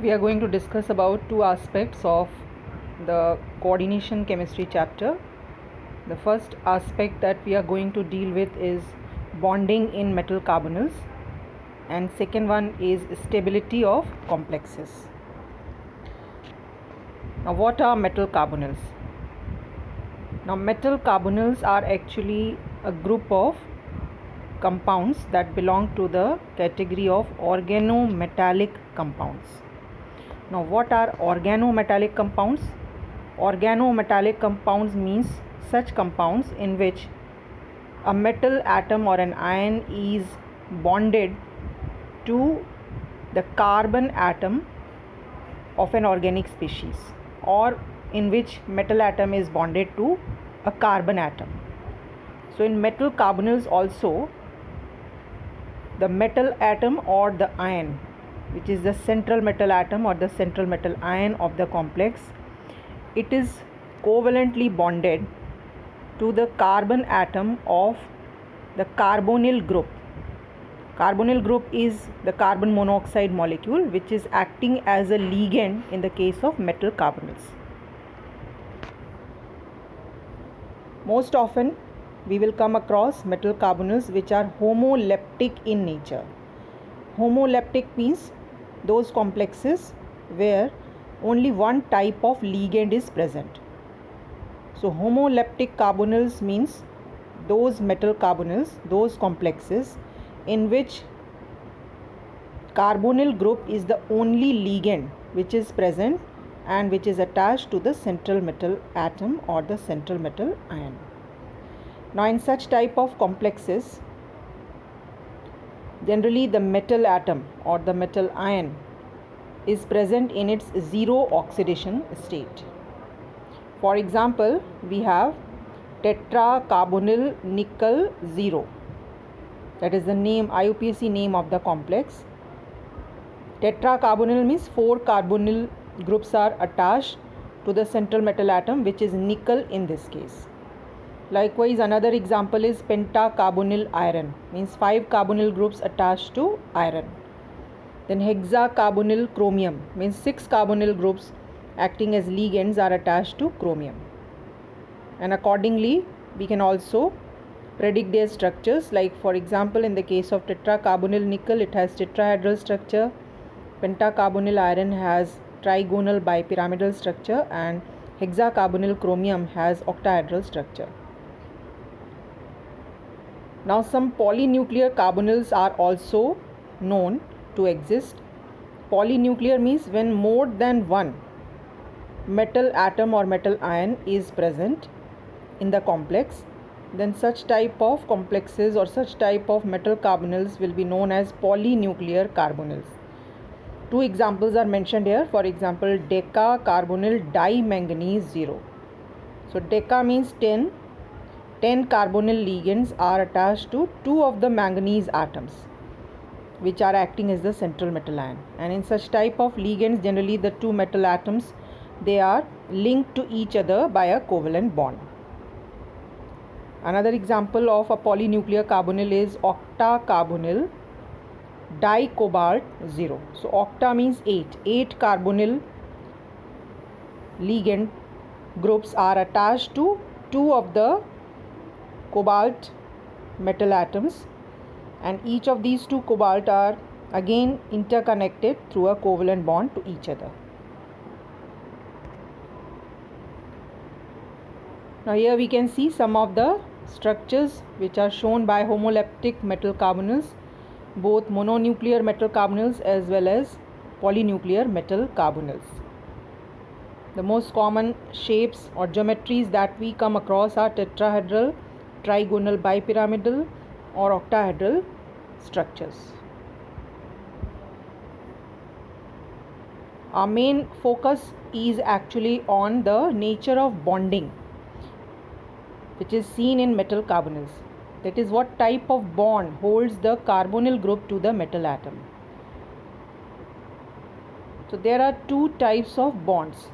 We are going to discuss about two aspects of the coordination chemistry chapter. The first aspect that we are going to deal with is bonding in metal carbonyls, and second one is stability of complexes. Now, what are metal carbonyls? Now, metal carbonyls are actually a group of compounds that belong to the category of organometallic compounds. Now, what are organometallic compounds? Organometallic compounds means such compounds in which a metal atom or an ion is bonded to the carbon atom of an organic species, or in which metal atom is bonded to a carbon atom. So in metal carbonyls also, the metal atom or the ion, which is the central metal atom or the central metal ion of the complex, it is covalently bonded to the carbon atom of the carbonyl group. Carbonyl group is the carbon monoxide molecule, which is acting as a ligand in the case of metal carbonyls. Most often we will come across metal carbonyls which are homoleptic in nature. Homoleptic means those complexes where only one type of ligand is present. So homoleptic carbonyls means those metal carbonyls, those complexes in which carbonyl group is the only ligand which is present and which is attached to the central metal atom or the central metal ion. Now in such type of complexes, generally the metal atom or the metal ion is present in its zero oxidation state. For example, we have tetracarbonyl nickel 0. That is the name, IUPAC name of the complex. Tetracarbonyl means 4 carbonyl groups are attached to the central metal atom, which is nickel in this case. Likewise, another example is pentacarbonyl iron, means 5 carbonyl groups attached to iron. Then hexacarbonyl chromium, means 6 carbonyl groups acting as ligands are attached to chromium. And accordingly, we can also predict their structures. Like for example, in the case of tetracarbonyl nickel, it has tetrahedral structure. Pentacarbonyl iron has trigonal bipyramidal structure, and hexacarbonyl chromium has octahedral structure. Now some polynuclear carbonyls are also known to exist. Polynuclear means when more than one metal atom or metal ion is present in the complex, then such type of complexes or such type of metal carbonyls will be known as polynuclear carbonyls. Two examples are mentioned here. For example, decacarbonyl dimanganese 0. So deca means 10 carbonyl ligands are attached to 2 of the manganese atoms, which are acting as the central metal ion. And in such type of ligands, generally the 2 metal atoms, they are linked to each other by a covalent bond. Another example of a polynuclear carbonyl is octacarbonyl dicobalt 0. So octa means 8 carbonyl ligand groups are attached to 2 of the cobalt metal atoms, and each of these 2 cobalt are again interconnected through a covalent bond to each other. Now here we can see some of the structures which are shown by homoleptic metal carbonyls, both mononuclear metal carbonyls as well as polynuclear metal carbonyls. The most common shapes or geometries that we come across are tetrahedral, trigonal bipyramidal or octahedral structures. Our main focus is actually on the nature of bonding, which is seen in metal carbonyls. That is, what type of bond holds the carbonyl group to the metal atom. So there are 2 types of bonds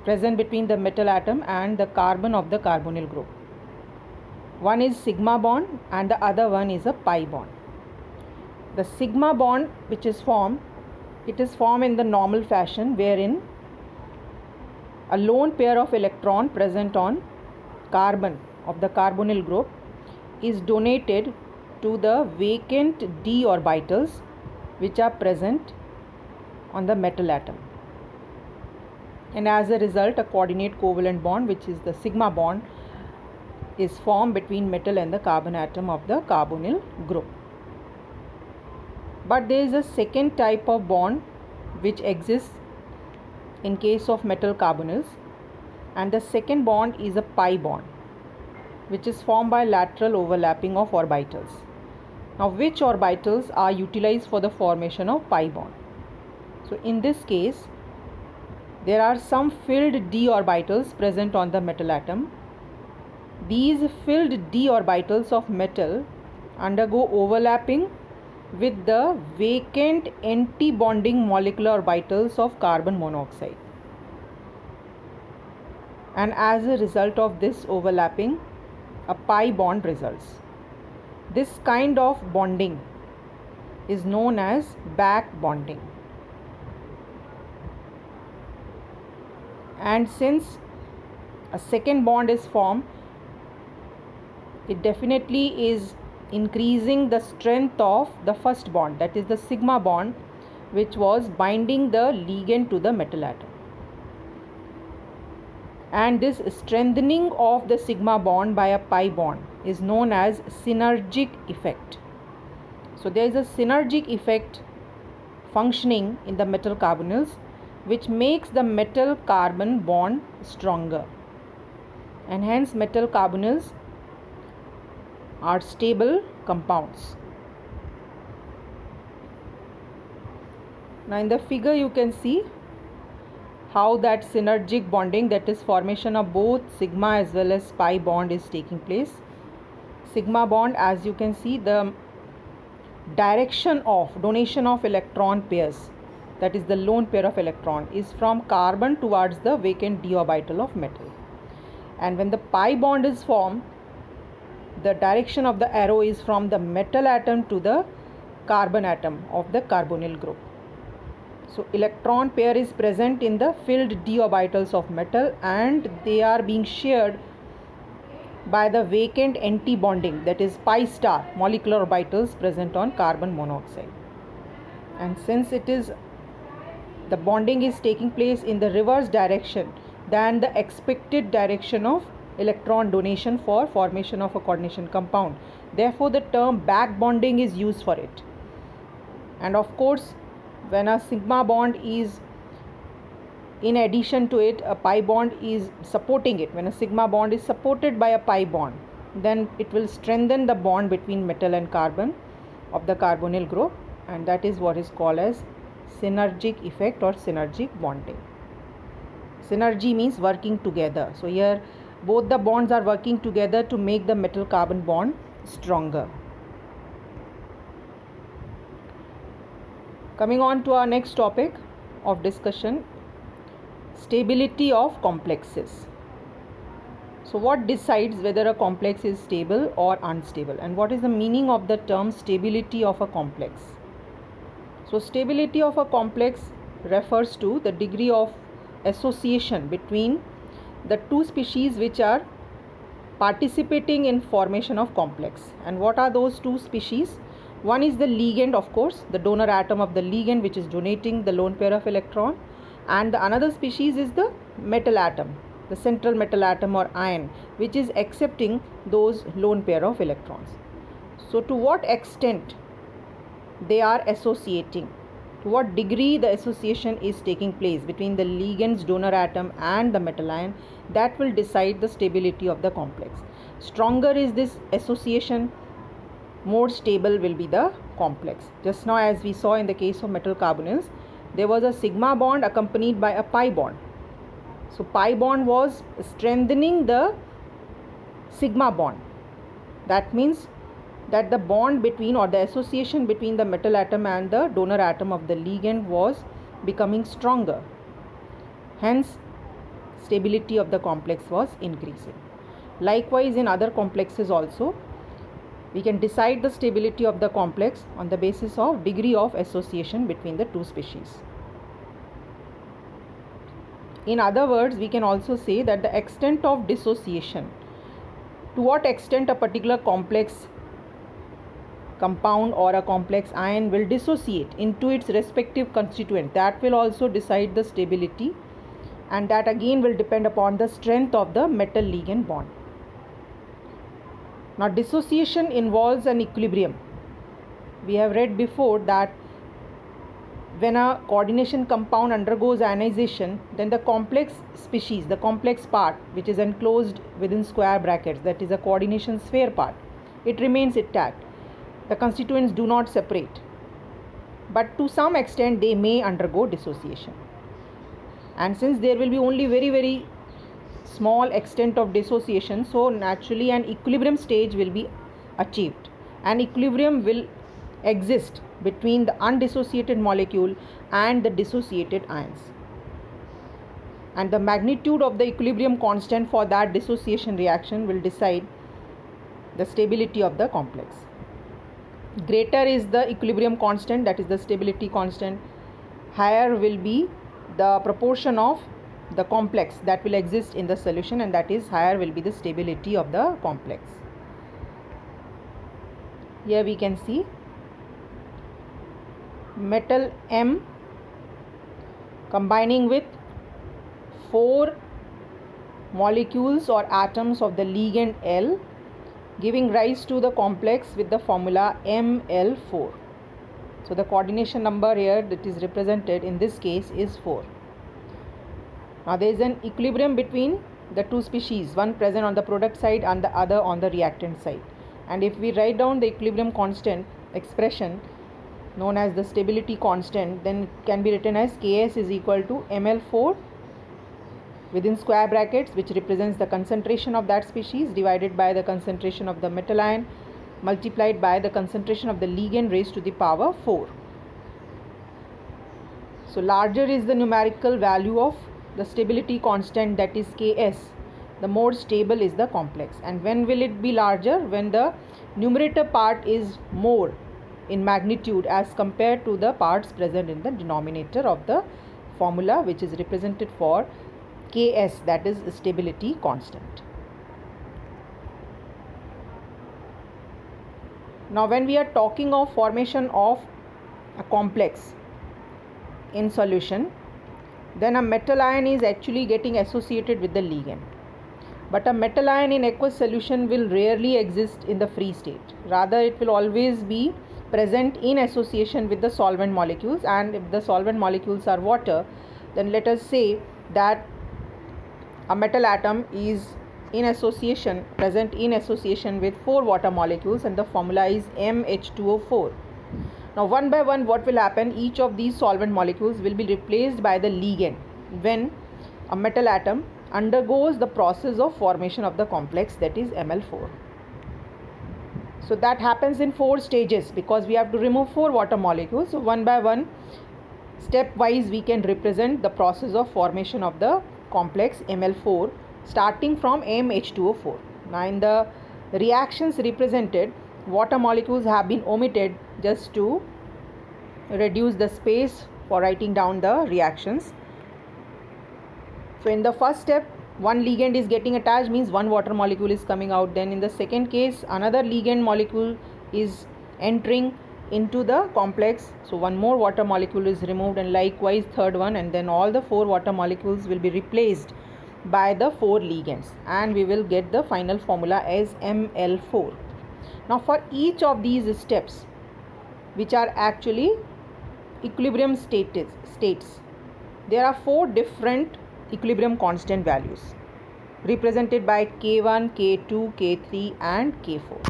present between the metal atom and the carbon of the carbonyl group. One is sigma bond and the other one is a pi bond. The sigma bond which is formed It is formed in the normal fashion, wherein a lone pair of electron present on carbon of the carbonyl group is donated to the vacant d orbitals which are present on the metal atom, and as a result a coordinate covalent bond, which is the sigma bond, is formed between metal and the carbon atom of the carbonyl group. But there is a second type of bond which exists in case of metal carbonyls, and the second bond is a pi bond, which is formed by lateral overlapping of orbitals. Now, which orbitals are utilized for the formation of pi bond? So in this case, there are some filled d orbitals present on the metal atom. These filled d orbitals of metal undergo overlapping with the vacant anti-bonding molecular orbitals of carbon monoxide, and as a result of this overlapping, a pi bond results. This kind of bonding is known as back bonding. And since a second bond is formed, it definitely is increasing the strength of the first bond, that is the sigma bond, which was binding the ligand to the metal atom. And this strengthening of the sigma bond by a pi bond is known as synergic effect. So there is a synergic effect functioning in the metal carbonyls, which makes the metal carbon bond stronger, and hence metal carbonyls are stable compounds. Now in the figure you can see how that synergic bonding, that is formation of both sigma as well as pi bond, is taking place. Sigma bond, as you can see, the direction of donation of electron pairs, that is the lone pair of electron, is from carbon towards the vacant d orbital of metal. And when the pi bond is formed, the direction of the arrow is from the metal atom to the carbon atom of the carbonyl group. So electron pair is present in the filled d orbitals of metal, and they are being shared by the vacant anti-bonding, that is pi star molecular orbitals present on carbon monoxide. And since the bonding is taking place in the reverse direction than the expected direction of electron donation for formation of a coordination compound, therefore the term back bonding is used for it. And of course, when a sigma bond is in addition to it, a pi bond is supporting it. When a sigma bond is supported by a pi bond, then it will strengthen the bond between metal and carbon of the carbonyl group, and that is what is called as synergic effect or synergic bonding. Synergy means working together. So here both the bonds are working together to make the metal carbon bond stronger. Coming on to our next topic of discussion, stability of complexes. So what decides whether a complex is stable or unstable, and what is the meaning of the term stability of a complex? So stability of a complex refers to the degree of association between the two species which are participating in formation of complex. And what are those two species? One is the ligand, of course, the donor atom of the ligand, which is donating the lone pair of electron, and the another species is the metal atom, the central metal atom or ion, which is accepting those lone pair of electrons. So to what extent they are associating, to what degree the association is taking place between the ligand's donor atom and the metal ion, that will decide the stability of the complex. Stronger is this association, more stable will be the complex. Just now, as we saw in the case of metal carbonyls, there was a sigma bond accompanied by a pi bond. So pi bond was strengthening the sigma bond. That means that the bond between, or the association between, the metal atom and the donor atom of the ligand was becoming stronger. Hence, stability of the complex was increasing. Likewise, in other complexes also, We can decide the stability of the complex on the basis of degree of association between the two species. In other words, we can also say that the extent of dissociation, to what extent a particular complex compound or a complex ion will dissociate into its respective constituent, that will also decide the stability, and that again will depend upon the strength of the metal ligand bond. Now, dissociation involves an equilibrium. We have read before that when a coordination compound undergoes ionization, then the complex species, the complex part which is enclosed within square brackets, that is a coordination sphere part, it remains intact. The constituents do not separate, but to some extent they may undergo dissociation. And since there will be only very small extent of dissociation, so naturally an equilibrium stage will be achieved. An equilibrium will exist between the undissociated molecule and the dissociated ions, and the magnitude of the equilibrium constant for that dissociation reaction will decide the stability of the complex. Greater is the equilibrium constant, that is the stability constant, higher will be the proportion of the complex that will exist in the solution, and that is higher will be the stability of the complex. Here we can see metal M combining with 4 molecules or atoms of the ligand L, giving rise to the complex with the formula Ml4. So the coordination number here that is represented in this case is 4. Now there is an equilibrium between the two species, one present on the product side and the other on the reactant side. And if we write down the equilibrium constant expression known as the stability constant, then it can be written as Ks is equal to Ml4 within square brackets, which represents the concentration of that species, divided by the concentration of the metal ion multiplied by the concentration of the ligand raised to the power 4. So larger is the numerical value of the stability constant, that is Ks, the more stable is the complex. And when will it be larger? When the numerator part is more in magnitude as compared to the parts present in the denominator of the formula, which is represented for Ks, that is stability constant. Now when we are talking of formation of a complex in solution, then a metal ion is actually getting associated with the ligand. But a metal ion in aqueous solution will rarely exist in the free state. Rather, it will always be present in association with the solvent molecules, and if the solvent molecules are water, then let us say that a metal atom is present in association with 4 water molecules, and the formula is MH2O4. Now one by one what will happen, each of these solvent molecules will be replaced by the ligand when a metal atom undergoes the process of formation of the complex, that is Ml4. So that happens in 4 stages because we have to remove 4 water molecules. So one by one, stepwise, we can represent the process of formation of the complex Ml4 starting from MH2O4. Now in the reactions represented, water molecules have been omitted just to reduce the space for writing down the reactions. So in the first step, one ligand is getting attached, means one water molecule is coming out. Then in the second case, another ligand molecule is entering into the complex, so one more water molecule is removed, and likewise third one, and then all the 4 water molecules will be replaced by the 4 ligands, and we will get the final formula as Ml4. Now for each of these steps, which are actually equilibrium states, there are 4 different equilibrium constant values represented by K1, K2, K3 and K4.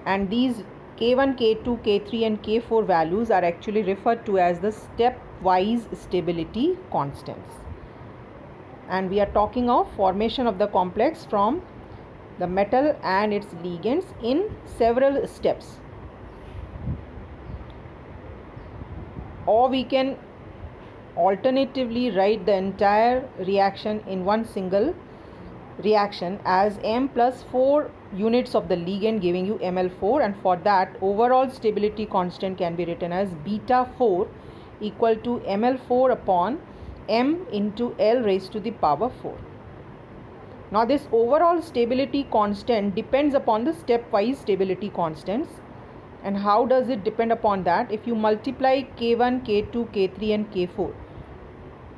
And these K1, K2, K3 and K4 values are actually referred to as the stepwise stability constants. And we are talking of formation of the complex from the metal and its ligands in several steps. Or we can alternatively write the entire reaction in one single reaction as M plus 4 units of the ligand, giving you ml4, and for that overall stability constant can be written as beta 4 equal to ml4 upon m into L raised to the power 4. Now this overall stability constant depends upon the stepwise stability constants. And how does it depend upon that? If you multiply K1, K2, K3 and K4,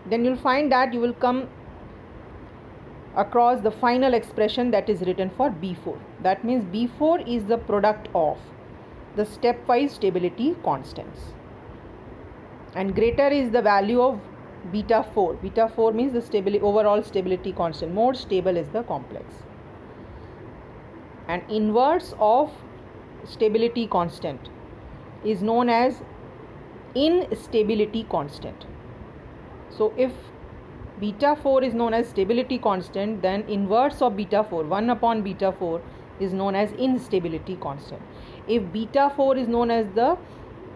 then you'll find that you will come across the final expression that is written for B4. That means B4 is the product of the stepwise stability constants. And greater is the value of beta 4. Beta 4 means the overall stability constant. More stable is the complex. And inverse of stability constant is known as instability constant. So if beta 4 is known as stability constant, then inverse of beta 4, 1 upon beta 4, is known as instability constant. If beta 4 is known as the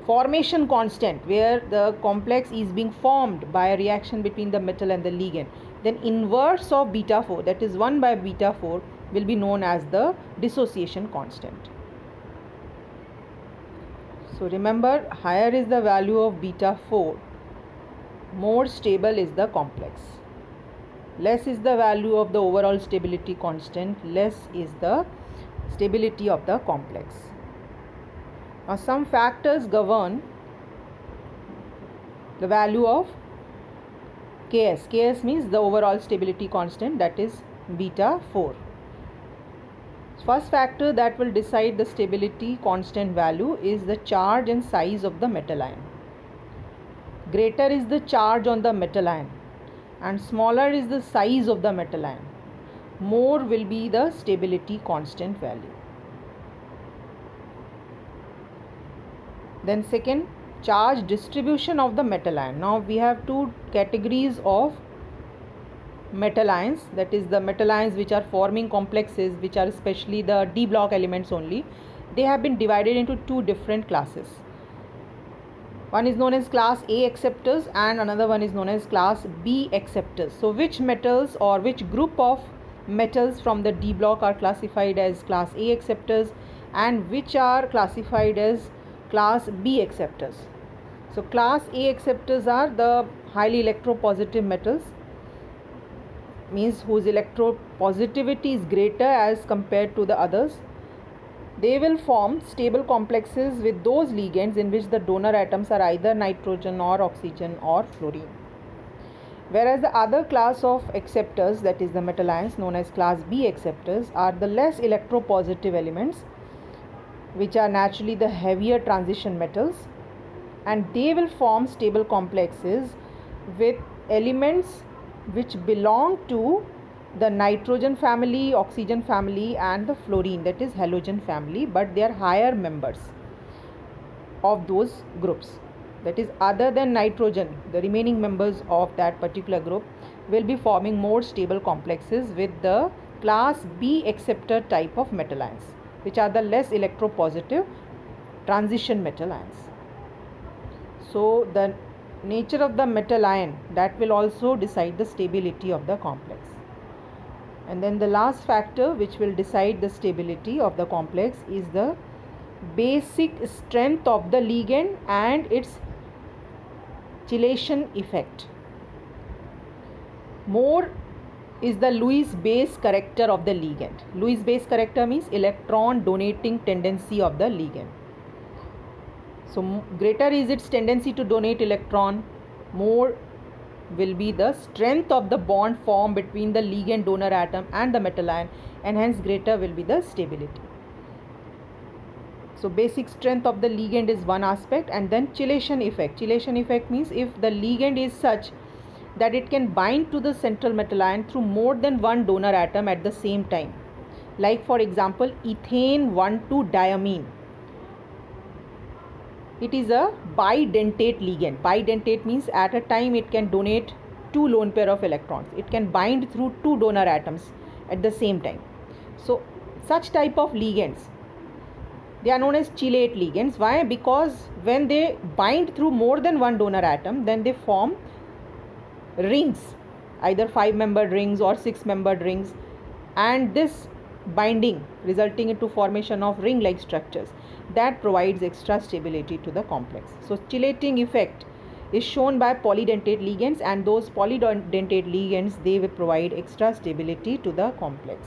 formation constant, where the complex is being formed by a reaction between the metal and the ligand, then inverse of beta 4, that is 1 by beta 4, will be known as the dissociation constant. So remember, higher is the value of beta 4, more stable is the complex. Less is the value of the overall stability constant, less is the stability of the complex. Now some factors govern the value of Ks. Ks means the overall stability constant, that is beta 4. First factor that will decide the stability constant value is the charge and size of the metal ion. Greater is the charge on the metal ion and smaller is the size of the metal ion, more will be the stability constant value. Then second, charge distribution of the metal ion. Now we have two categories of metal ions, that is the metal ions which are forming complexes, which are especially the D block elements only. They have been divided into two different classes. One is known as class A acceptors and another one is known as class B acceptors. So which metals or which group of metals from the D block are classified as class A acceptors and which are classified as class B acceptors? So class A acceptors are the highly electropositive metals, means whose electropositivity is greater as compared to the others. They will form stable complexes with those ligands in which the donor atoms are either nitrogen or oxygen or fluorine. Whereas the other class of acceptors, that is the metal ions known as class B acceptors, are the less electropositive elements, which are naturally the heavier transition metals, and they will form stable complexes with elements which belong to the nitrogen family, oxygen family and the fluorine, that is halogen family, but they are higher members of those groups. That is, other than nitrogen, the remaining members of that particular group will be forming more stable complexes with the class B acceptor type of metal ions, which are the less electropositive transition metal ions. So the nature of the metal ion, that will also decide the stability of the complex. And then the last factor which will decide the stability of the complex is the basic strength of the ligand and its chelation effect. More is the Lewis base character of the ligand. Lewis base character means electron donating tendency of the ligand. So greater is its tendency to donate electron, more will be the strength of the bond formed between the ligand donor atom and the metal ion, and hence greater will be the stability. So basic strength of the ligand is one aspect, and then chelation effect. Chelation effect means if the ligand is such that it can bind to the central metal ion through more than one donor atom at the same time. Like for example, ethane 1,2-diamine. It is a bidentate ligand. Bidentate means at a time it can donate two lone pair of electrons. It can bind through two donor atoms at the same time. So such type of ligands, they are known as chelate ligands. Why? Because when they bind through more than one donor atom, then they form rings, either 5-membered rings or 6-membered rings, and this binding, resulting into formation of ring-like structures that provides extra stability to the complex. So chelating effect is shown by polydentate ligands, and those polydentate ligands, they will provide extra stability to the complex.